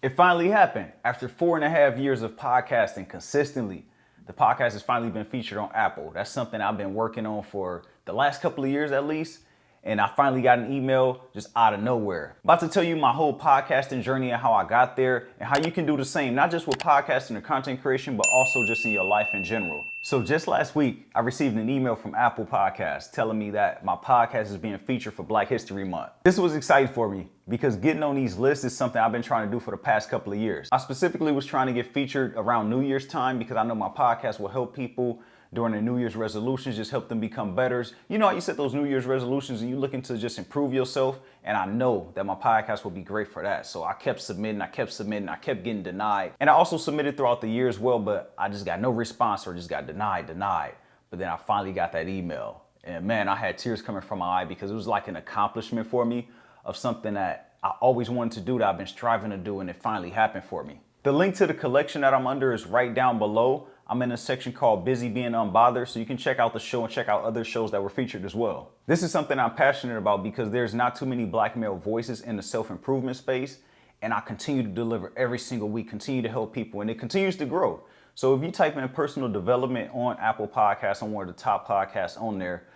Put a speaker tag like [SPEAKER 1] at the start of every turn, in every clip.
[SPEAKER 1] It finally happened. After 4.5 years of podcasting consistently, the podcast has finally been featured on Apple. That's something I've been working on for the last couple of years at least. And I finally got an email just out of nowhere. About to tell you my whole podcasting journey and how I got there and how you can do the same, not just with podcasting or content creation, but also just in your life in general. So just last week, I received an email from Apple Podcasts telling me that my podcast is being featured for Black History Month. This was exciting for me because getting on these lists is something I've been trying to do for the past couple of years. I specifically was trying to get featured around New Year's time because I know my podcast will help people during their New Year's resolutions, just help them become better. You know how you set those New Year's resolutions and you're looking to just improve yourself? And I know that my podcast will be great for that. So I kept submitting, I kept getting denied. And I also submitted throughout the year as well, but I just got no response or just got denied. But then I finally got that email. And man, I had tears coming from my eye because it was like an accomplishment for me of something that I always wanted to do, that I've been striving to do, and it finally happened for me. The link to the collection that I'm under is right down below. I'm in a section called Busy Being Unbothered, so you can check out the show and check out other shows that were featured as well. This is something I'm passionate about because there's not too many Black male voices in the self-improvement space, and I continue to deliver every single week, continue to help people, and it continues to grow. So if you type in personal development on Apple Podcasts, I'm one of the top podcasts on there.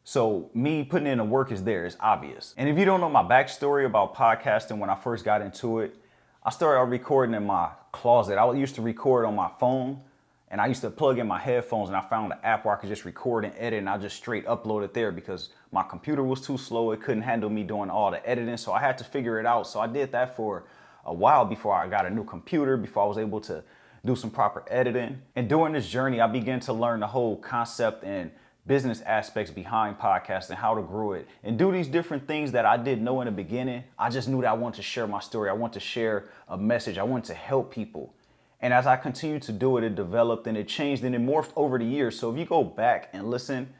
[SPEAKER 1] So me putting in the work is there, it's obvious. And if you don't know my backstory about podcasting, when I first got into it, I started recording in my closet. I used to record on my phone, and I used to plug in my headphones, and I found an app where I could just record and edit, and I just straight upload it there because my computer was too slow. It couldn't handle me doing all the editing, so I had to figure it out. So I did that for a while before I got a new computer, before I was able to do some proper editing. And during this journey, I began to learn the whole concept and business aspects behind podcasting, how to grow it, and do these different things that I didn't know in the beginning. I just knew that I wanted to share my story. I want to share a message. I want to help people. And as I continued to do it, it developed and it changed and it morphed over the years. So if you go back and listen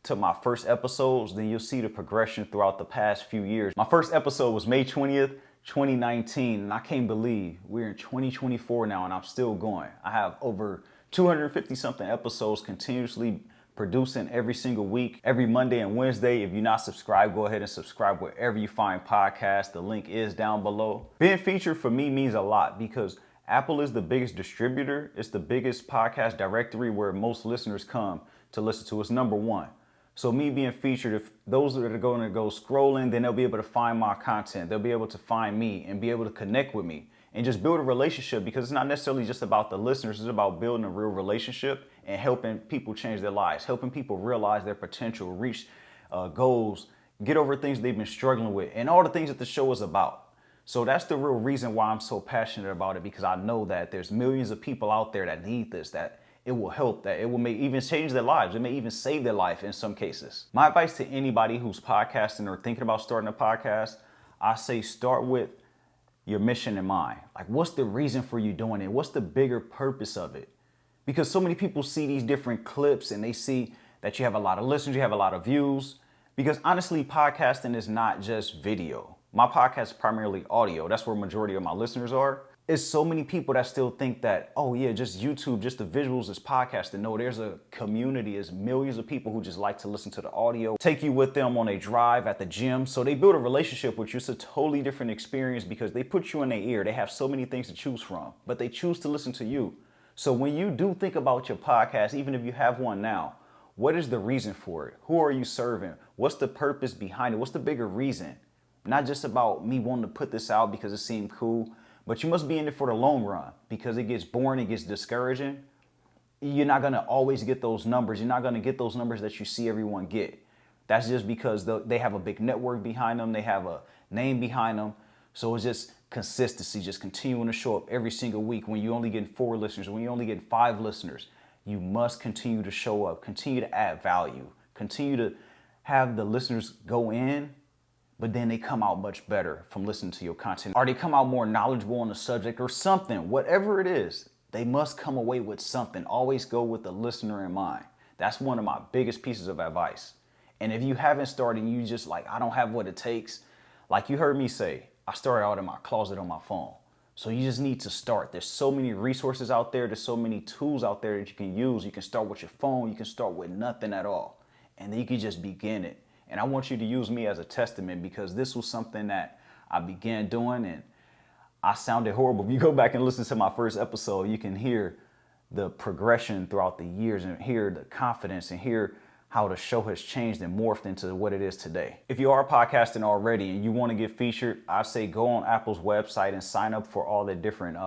[SPEAKER 1] to my first episodes, then you'll see the progression throughout the past few years. My first episode was May 20th, 2019, and I can't believe we're in 2024 now and I'm still going. I have over 250 something episodes continuously producing every single week, every Monday and Wednesday. If you're not subscribed, go ahead and subscribe wherever you find podcasts. The link is down below. Being featured for me means a lot because Apple is the biggest distributor. It's the biggest podcast directory where most listeners come to listen to. It's number one. So me being featured, if those that are going to go scrolling, then they'll be able to find my content. They'll be able to find me and be able to connect with me and just build a relationship, because it's not necessarily just about the listeners. It's about building a real relationship and helping people change their lives, helping people realize their potential, reach goals, get over things they've been struggling with, and all the things that the show is about. So that's the real reason why I'm so passionate about it, because I know that there's millions of people out there that need this, that it will help, that it will may even change their lives. It may even save their life in some cases. My advice to anybody who's podcasting or thinking about starting a podcast, I say start with your mission in mind. Like, what's the reason for you doing it? What's the bigger purpose of it? Because so many people see these different clips and they see that you have a lot of listeners, you have a lot of views. Because honestly, podcasting is not just video. My podcast is primarily audio. That's where the majority of my listeners are. It's so many people that still think that, oh yeah, just YouTube, just the visuals is podcasting. No, there's a community, there's millions of people who just like to listen to the audio, take you with them on a drive at the gym. So they build a relationship with you. It's a totally different experience because they put you in their ear. They have so many things to choose from, but they choose to listen to you. So when you do think about your podcast, even if you have one now, what is the reason for it? Who are you serving? What's the purpose behind it? What's the bigger reason? Not just about me wanting to put this out because it seemed cool, but you must be in it for the long run, because it gets boring, it gets discouraging. You're not gonna always get those numbers. You're not gonna get those numbers that you see everyone get. That's just because they have a big network behind them. They have a name behind them. So it's just consistency, just continuing to show up every single week. When you only get 4 listeners, when you only get 5 listeners, you must continue to show up, continue to add value, continue to have the listeners go in, but then they come out much better from listening to your content, or they come out more knowledgeable on the subject or something. Whatever it is, they must come away with something. Always go with the listener in mind. That's one of my biggest pieces of advice. And if you haven't started and you just like, I don't have what it takes, like you heard me say, I started out in my closet on my phone. So you just need to start. There's so many resources out there. There's so many tools out there that you can use. You can start with your phone. You can start with nothing at all. And then you can just begin it. And I want you to use me as a testament, because this was something that I began doing, and I sounded horrible. If you go back and listen to my first episode, you can hear the progression throughout the years and hear the confidence and hear how the show has changed and morphed into what it is today. If you are podcasting already and you want to get featured, I say go on Apple's website and sign up for all the different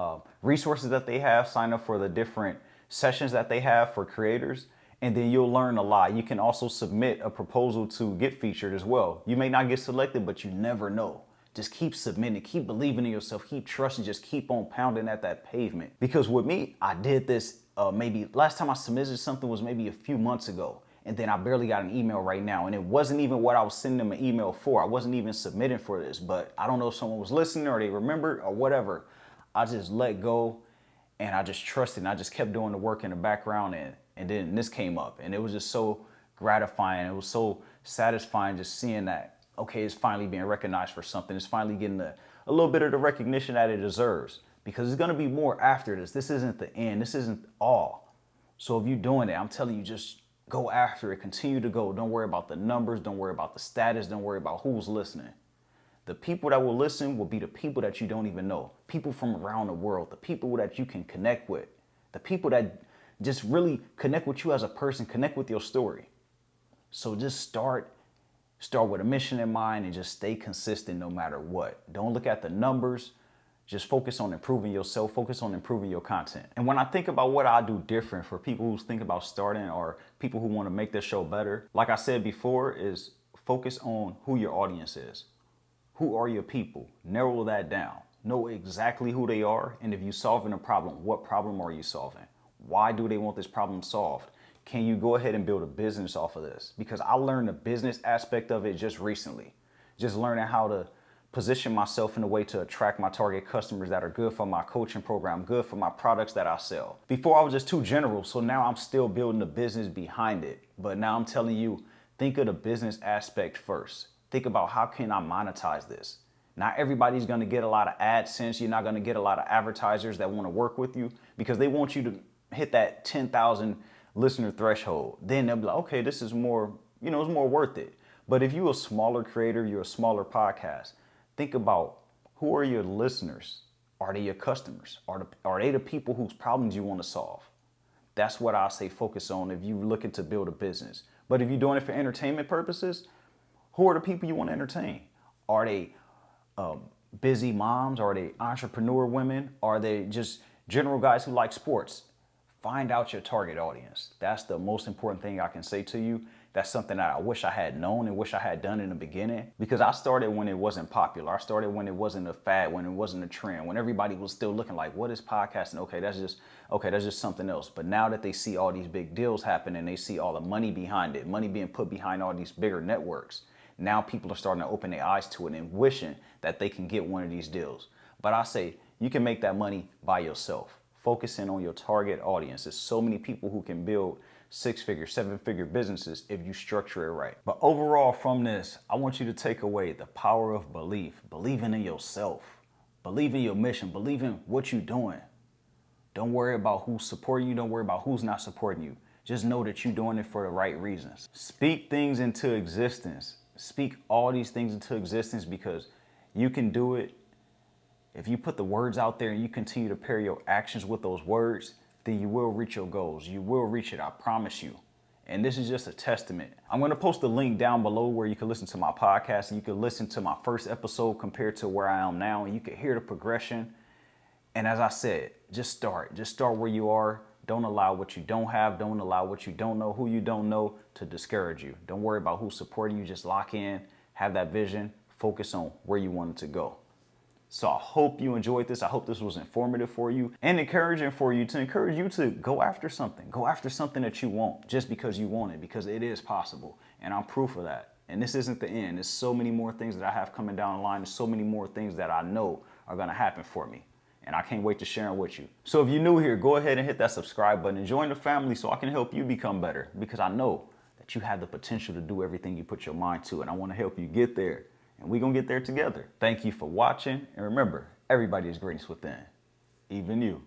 [SPEAKER 1] resources that they have. Sign up for the different sessions that they have for creators, and then you'll learn a lot. You can also submit a proposal to get featured as well. You may not get selected, but you never know. Just keep submitting, keep believing in yourself, keep trusting, just keep on pounding at that pavement. Because with me, I did this maybe last time I submitted something was maybe a few months ago. And then I barely got an email right now. And it wasn't even what I was sending them an email for. I wasn't even submitting for this, but I don't know if someone was listening or they remembered or whatever. I just let go and I just trusted and I just kept doing the work in the background. And then this came up and it was just so gratifying. It was so satisfying just seeing that, okay, it's finally being recognized for something. It's finally getting a little bit of the recognition that it deserves, because it's going to be more after this. This isn't the end. This isn't all. So if you're doing it, I'm telling you, just go after it. Continue to go. Don't worry about the numbers. Don't worry about the status. Don't worry about who's listening. The people that will listen will be the people that you don't even know. People from around the world. The people that you can connect with. The people that just really connect with you as a person. Connect with your story. So just start with a mission in mind and just stay consistent no matter what. Don't look at the numbers. Just focus on improving yourself, focus on improving your content. And when I think about what I do different for people who think about starting or people who want to make their show better, like I said before, is focus on who your audience is. Who are your people? Narrow that down. Know exactly who they are. And if you're solving a problem, what problem are you solving? Why do they want this problem solved? Can you go ahead and build a business off of this? Because I learned the business aspect of it just recently. Just learning how to position myself in a way to attract my target customers that are good for my coaching program, good for my products that I sell. Before I was just too general, so now I'm still building the business behind it. But now I'm telling you, think of the business aspect first. Think about how can I monetize this? Not everybody's going to get a lot of AdSense. You're not going to get a lot of advertisers that want to work with you because they want you to hit that 10,000 listener threshold. Then they'll be like, okay, this is more, it's more worth it. But if you're a smaller creator, you're a smaller podcast, think about who are your listeners? Are they your customers? Are they the people whose problems you want to solve? That's what I say focus on if you're looking to build a business. But if you're doing it for entertainment purposes, who are the people you want to entertain? Are they busy moms? Are they entrepreneur women? Are they just general guys who like sports? Find out your target audience. That's the most important thing I can say to you. That's something that I wish I had known and wish I had done in the beginning, because I started when it wasn't popular. I started when it wasn't a fad, when it wasn't a trend, when everybody was still looking like, what is podcasting? Okay, that's just something else. But now that they see all these big deals happen and they see all the money behind it, money being put behind all these bigger networks, now people are starting to open their eyes to it and wishing that they can get one of these deals. But I say you can make that money by yourself. Focusing on your target audience. There's so many people who can build 6-figure, 7-figure businesses if you structure it right. But overall from this, I want you to take away the power of belief, believing in yourself, believe in your mission, believe in what you're doing. Don't worry about who's supporting you. Don't worry about who's not supporting you. Just know that you're doing it for the right reasons. Speak things into existence. Speak all these things into existence, because you can do it. If you put the words out there and you continue to pair your actions with those words, then you will reach your goals. You will reach it, I promise you. And this is just a testament. I'm going to post a link down below where you can listen to my podcast and you can listen to my first episode compared to where I am now, and you can hear the progression. And as I said, just start where you are. Don't allow what you don't have. Don't allow what you don't know, who you don't know, to discourage you. Don't worry about who's supporting you. Just lock in, have that vision, focus on where you want it to go. So I hope you enjoyed this. I hope this was informative for you and encouraging for you, to encourage you to go after something. Go after something that you want just because you want it, because it is possible. And I'm proof of that. And this isn't the end. There's so many more things that I have coming down the line. There's so many more things that I know are going to happen for me. And I can't wait to share them with you. So if you're new here, go ahead and hit that subscribe button and join the family so I can help you become better, because I know that you have the potential to do everything you put your mind to. And I want to help you get there. And we're going to get there together. Thank you for watching. And remember, everybody is greatness within, even you.